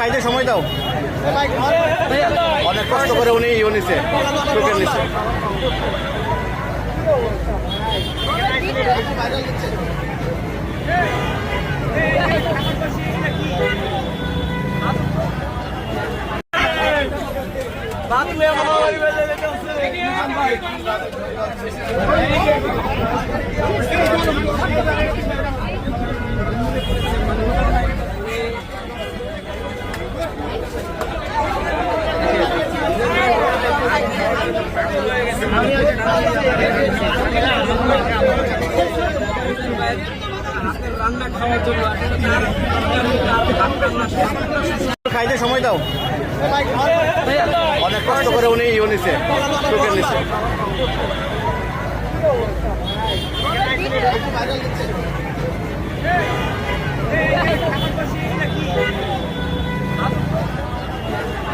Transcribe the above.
খাইতে সময় দাও। অনেক কষ্ট করে উনি নিছে টোকেন নিছে। খাইতে সময় দাও। অনেক কষ্ট করে উনি নিছে টোকেন নিছে।